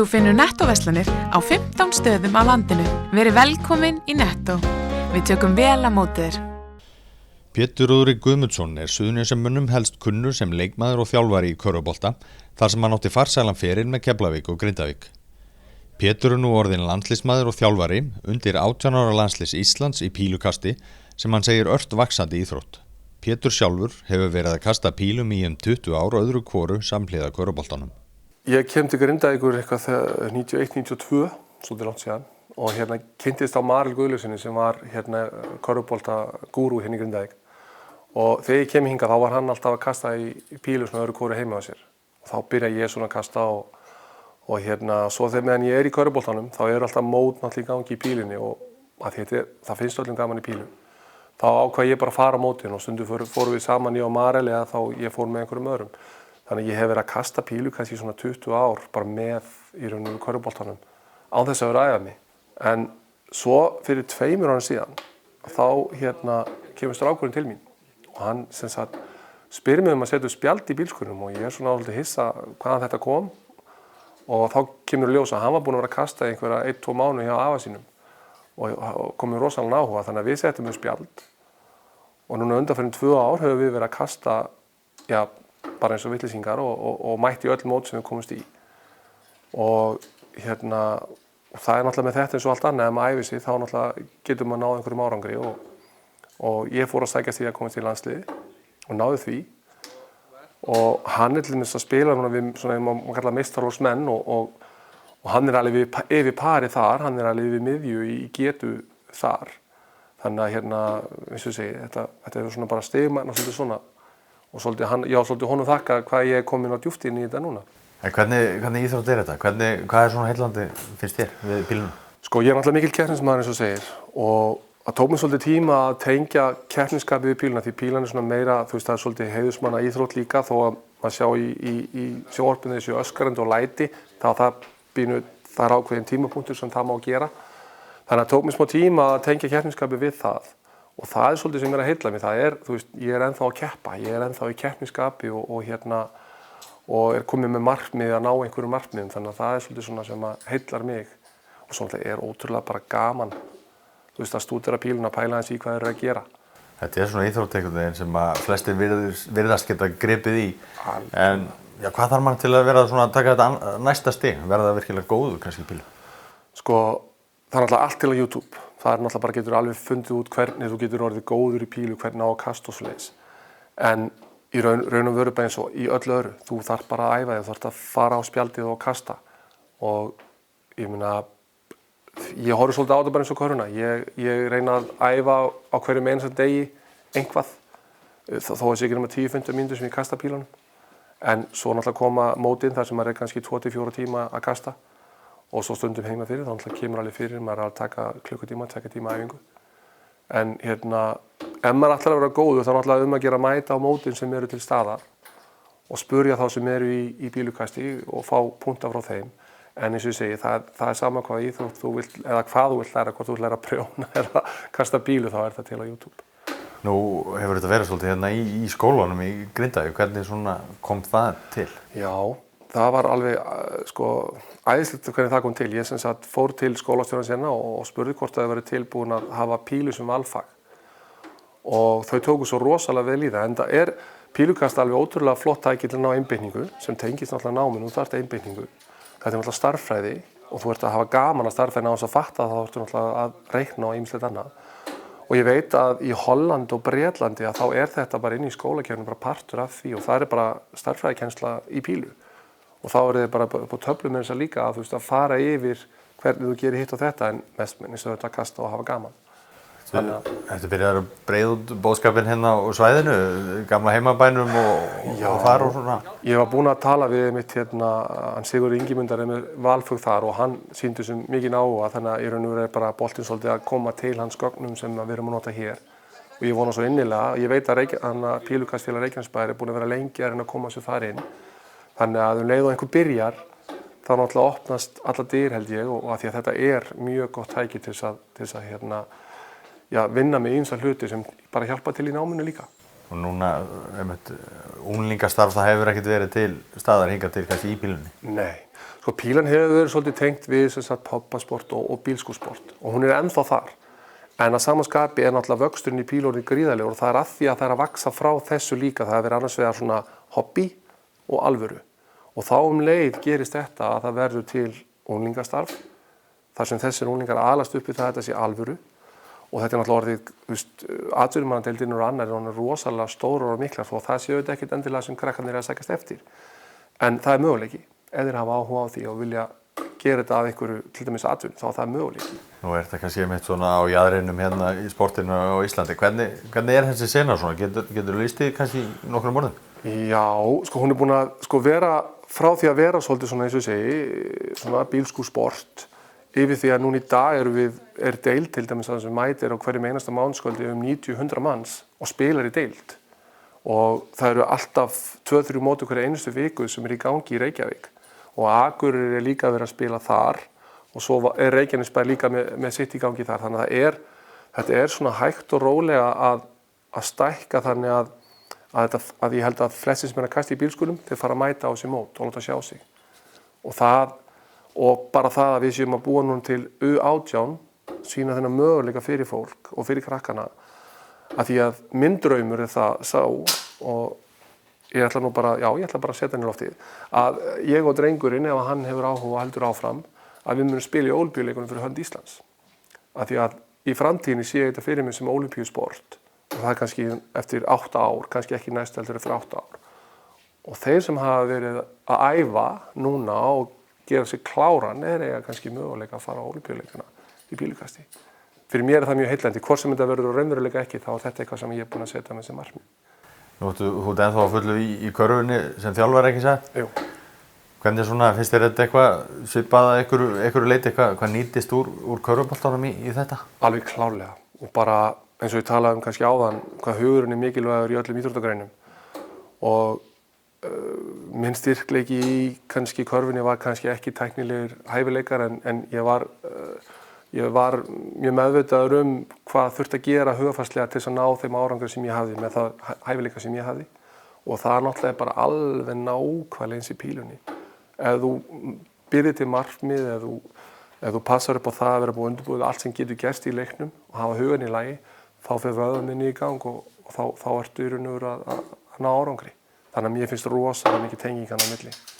Þú finnur Netto-verslanir á 15 stöðum á landinu. Verið velkomin í Netto. Við tökum vel á móti þér. Pétur Úðrik Guðmundsson Suðurnesjamönnum helst kunnur sem leikmaður og þjálfari í körfubolta, þar sem hann átti farsælan feril með Keflavík og Grindavík. Pétur nú orðinn landsliðsmaður og þjálfari undir 18 ára landsliðs Íslands í pílukasti sem hann segir ört vaxandi íþrótt. Pétur sjálfur hefur verið að kasta pílum í 20 ár og öðru hvoru samhliða körfuboltanum. Ég kem til Grindavíkur eitthvað þegar 91-92, svolítið langt síðan, og kynntist á Marel Guðlaugssyni sem var körfubolta gúrú í Grindavík. Og þegar ég kem hingað þá var hann alltaf að kasta í pílu svona öðru hvoru heima á sér. Og þá byrja ég svona að kasta og svo þegar meðan ég í körfuboltanum þá alltaf mót náttúrulega í gangi í pílunni og það finnst öllum gaman í pílu. Þá ákvað ég bara að fara á mótin og stundum fórum við saman ég og Marel eða þá ég fór með einhverjum öðrum. Þannig að ég hef verið að kasta pílu kannski svona 20 ár bara með í rauninu körfuboltanum án þess að vera að æfa mig. En svo fyrir 2 árum síðan þá kemur strákurinn til mín og hann sem sagt spyr mig að setja upp spjald í bílskúrnum og ég svona svolítið hissa hvaðan þetta kom og þá kemur ljós að hann var búinn að vera að kasta í einhverja 1-2 mánuði hjá afa sínum og kom mér rosalega áhuga þannig að við settum upp spjald og núna undanfarin 2 ár höfum við verið að kasta bara eins og vitleysingar og mætt í öll mót sem við komumst í. Og það náttúrulega með þetta eins og allt annað, ef maður æfir sig, þá náttúrulega getur maður náð einhverjum árangri og ég fór að sækjast því að komast í landsliði og náði því. Og hann til dæmis að spila núna við svona, maður kallar meistaraflokksmenn og hann alveg yfir pari þar, hann alveg yfir miðju í getu þar. Þannig að eins og ég segi, þetta svona bara stigmagn og svolítið svona. Og svolítið honum þakka hvað ég komin á djúpt inn í þetta núna. En hvernig íþrótt þetta? Hvað svona heillandi finnst þér við pílunum? Sko, ég náttúrulega mikil keppnismaður eins og segir og það tók mér svolítið tíma að tengja keppnisskapið við píluna því pílan svona meira, það svolítið heiðursmanna íþrótt líka þó að maður sjá í sjónvarpinu þessu öskarandi og læti það er ákveðin tímapunktur sem það má gera. Þannig að tók mér smá tíma að tengja keppnisskapið við það. Og það svolítið sem að heilla mig, ég ennþá að keppa, ég ennþá í keppnisskapi og komið með markmið að ná einhverjum markmiðum, þannig að það svolítið svona sem að heillar mig og svolítið ótrúlega bara gaman, að stúdera píluna, pæla hans í hvað þeir eru að gera. Þetta svona íþróttekundin sem að flestir virðast geta gripið í, en hvað þarf mann til að vera svona að taka þetta næsta stig, verða það virkilega góður kannski í pílu? Sko, það náttúrulega allt til á YouTube. Það náttúrulega bara getur alveg fundið út hvernig þú getur orðið góður í pílu, hvernig á að kasta og svoleiðis. En í raun og veru bara eins og í öllu öðru, þú þarf bara að æfa þig, þú þarf að fara á spjaldið og kasta. Og ég meina, ég horfi svolítið á þetta bara eins og körfuna. Ég reyna að æfa á hverjum einasta degi einhvað, þó að sé ekki nema 10-15 mínútur sem ég kasta pílunum. En svo náttúrulega koma mótin þar sem maður kannski 2-4 tíma að kasta. Og svo stundum heima fyrir, þá kemur alveg fyrir, maður að taka klukkutíma, 2 tíma æfingu. En ef maður ætlar að vera góður, þá náttúrulega að gera mæta á mótin sem eru til staðar og spurja þá sem eru í pílukasti og fá punkta frá þeim. En eins og ég segi, það er sama hvað íþrótt þú vilt, eða hvað þú vilt læra, hvort þú vilt læra að prjóna eða kasta pílu, þá er það til á YouTube. Nú hefur þetta verið svolítið í skólanum í Grindavík, hvernig svona kom það til? Já. Það var alveg æðislegt hvernig það kom til. Ég sem sagt fór til skólastjórans hérna og spurði hvort það væri tilbúin að hafa pílu sem valfag. Og þau tóku svo rosalega vel í það. En það er pílukast alveg ótrúlega flott tæki til að ná einbeitningu sem tengist náttúrulega náminu. Þú þarft einbeitningu. Þetta er náttúrulega starffræði og þú ert að hafa gaman að starffræðina á þess að fatta þá ertu náttúrulega að reikna á ýmislegt annað. Og ég veit að í Hollandi og Bretlandi að þá er þetta bara inn í skólakerfinu bara partur af því og það er bara starffræðikennsla í pílu. Og þá þið bara på töflum með þess að líka að fara yfir hvernig þú gerir hitt og þetta en mest eins og þetta að kasta og hafa gaman. Þetta byrjar að breiða út boðskapinn hérna á svæðinu, gamla heimabænum og þar og svona? Ég var búinn að tala við hann Sigurður Ingimundar með valfug þar og hann sýndi sem mikið áhuga þannig að í raun og veru bara boltinn svolítið að koma til hans gögnum sem við erum að nota hér. Og ég vona svo innilega, ég veit að Pílukastfélag Reykjanesbæjar er búinn að vera lengi að reyna að koma sér þar inn. Þannig að leið og einhver byrjar, þá náttúrulega opnast alla dyr held ég og að því að þetta er mjög gott tæki til þess að vinna með ýmsa hluti sem bara hjálpa til í náminu líka. Og núna, unglingastarf, það hefur ekkert verið til staðar hingað til kannski í pílunni? Nei, sko pílan hefur verið svolítið tengt við sem sagt pabbasport og bílskúrsport og hún er ennþá þar. En að sama skapi er náttúrulega vöxturinn í pílunni gríðarlegur og það er að því að það er að vaxa frá þessu líka. Það er verið annars vegar svona hobby og alvöru. Og þá leið gerist þetta að það verður til unglingastarf þar sem þessir unglingar alast upp við það að þetta sé alvöru. Og þetta er náttúrulega orðið, atvinnumannadeildin og annar er rosalega stórar og miklar og það séu þetta ekkert endilega sem krakkarnir að sækjast eftir. En það er möguleiki. Ef þeir hafa áhuga á því og vilja gera þetta af einhverju til dæmis atvinnu, þá það er möguleiki. Nú er þetta kannski einmitt svona á jaðrinum hérna í sportinu á Íslandi. Hvernig er þessi sena svona? Getur lýst því kannski í nokkrum orðum? Já, sko hún er búin að vera frá því að vera svolítið svona eins og ég segi, svona bílskúrsport yfir því að núna í dag er deild til dæmis að sem mætir á hverjum einasta mánskvöldi 90-100 manns og spilar í deild. Og það eru alltaf 2-3 mót hverja einustu viku sem er í gangi í Reykjavík. Og Akureyri er líka verið að spila þar og svo er Reykjanesbær líka með sitt í gangi þar. Þannig að þetta er svona hægt og rólega að stækka þannig að ég held að flestir sem er að kasta í bílskúrum þeir fara að mæta á þessi mót og láta sjá sig. Og bara það að við séum að búa núna til U18 sýna þennan möguleika fyrir fólk og fyrir krakkana að því að minn draumur er það sá og ég ætla bara að setja hann í loftið að ég og drengurinn ef hann hefur áhuga og heldur áfram að við munum spila í Ólympíuleikunum fyrir hönd Íslands. Að því að í framtíðinni sé ég þetta fyrir mig sem ólympíusport og það er kannski eftir 8 ár, kannski ekki næst heldur eftir 8 ár. Og þeir sem hafa verið að æfa núna og gera sig kláran eiga kannski möguleika að fara á Ólympíuleikana í pílukasti. Fyrir mér er það mjög heillandi, hvort sem þetta verður raunveruleika ekki, þá er þetta eitthvað sem ég er búinn að setja með sem markmið. Nú ert ennþá að fullu í körfunni sem þjálfari, ekki satt? Jú. Hvernig svona, finnst þér þetta eitthvað svipað að einhverju leyti, hvað nýtist úr körfuboltanum í þetta? Alveg klárlega og bara eins og ég talaði kannski áðan, hvað hugurinn er mikilvægur í öllum íþróttagreinum og minn styrkleiki í kannski körfunni var kannski ekki tæknilegir hæfileikar en ég var mjög meðvitaður hvað þurfti að gera hugfarslega til þess að ná þeim árangri sem ég hafði með það hæfileika sem ég hafði og það náttúrulega bara alveg nákvæmlega eins í pílunni. Ef þú byrðir til markmið, ef þú passar upp á það að vera búið undirbúið allt sem getur gerst í leiknum og hafa hugan í lagi, þá fer vöðvarnir í gang og þá ertu í raun og veru að ná árangri. Þannig að mér finnst rosalega mikið tengingan á milli.